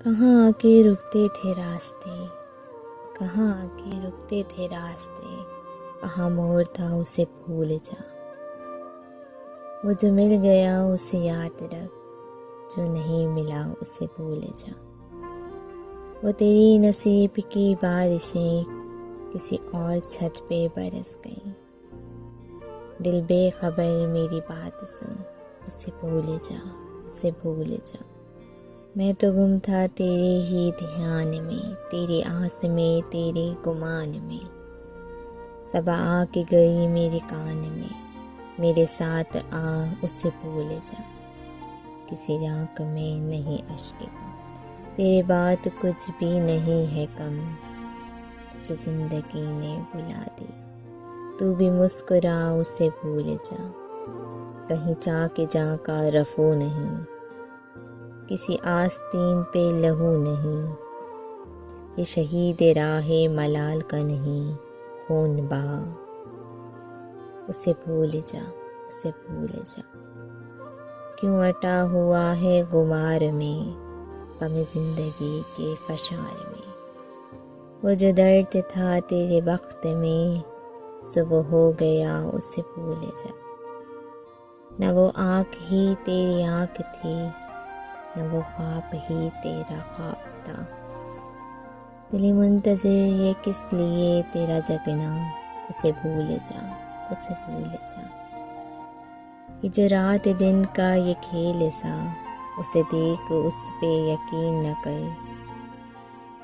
کہاں آ کے رکتے تھے راستے، کہاں آ کے رکتے تھے راستے، کہاں موڑ تھا اسے بھول جا۔ وہ جو مل گیا اسے یاد رکھ، جو نہیں ملا اسے بھول جا۔ وہ تیری نصیب کی بارشیں کسی اور چھت پہ برس گئیں۔ دل بے خبر میری بات سن، اسے بھول جا، اسے بھول جا۔ میں تو گم تھا تیرے ہی دھیان میں، تیرے آس میں، تیرے گمان میں۔ صبا آ کے گئی میرے کان میں، میرے ساتھ آ اسے بھول جا۔ کسی آنکھ میں نہیں اشک غم، تیرے بعد کچھ بھی نہیں ہے کم۔ تجھے زندگی نے بلا دیا، تو بھی مسکرا اسے بھول جا۔ کہیں چاک جاں کا رفو نہیں، کسی آستین پہ لہو نہیں۔ یہ شہید راہ ملال کا نہیں، خون بہا۔ اسے بھول جا، اسے بھول جا۔ کیوں اٹا ہوا ہے غبار میں، غم زندگی کے فشار میں۔ وہ جو درد تھا تیرے وقت میں، سو وہ ہو گیا اسے بھول جا۔ نہ وہ آنکھ ہی تیری آنکھ تھی، نہ وہ خواب ہی تیرا خواب تھا۔ دل منتظر یہ کس لیے تیرا جگنا، اسے بھول جا، اسے بھول جا۔ یہ جو رات دن کا یہ کھیل سا، اسے دیکھ اس پہ یقین نہ کر۔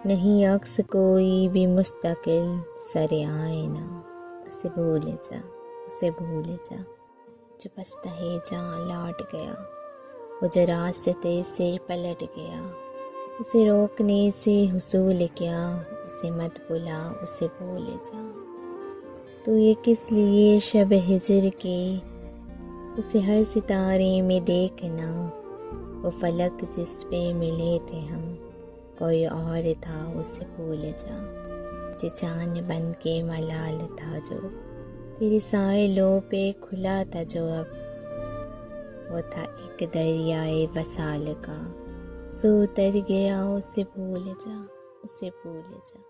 نہیں عکس کوئی بھی مستقل سر آئینہ، اسے بھول جا، اسے بھول جا۔ جو بستہ جاں لوٹ گیا، وہ جو راستے سے پلٹ گیا۔ اسے روکنے سے حصول کیا، اسے مت بلا، اسے بھول جا۔ تو یہ کس لیے شب ہجر کے، اسے ہر ستارے میں دیکھنا۔ وہ فلک جس پہ ملے تھے ہم، کوئی اور تھا اسے بھول جا۔ مجھے چاند بن کے ملال تھا جو، تیرے سائلوں پہ کھلا تھا جو اب۔ وہ تھا ایک دریائے وصال کا، سو اتر گیا اسے بھول جا، اسے بھول جا۔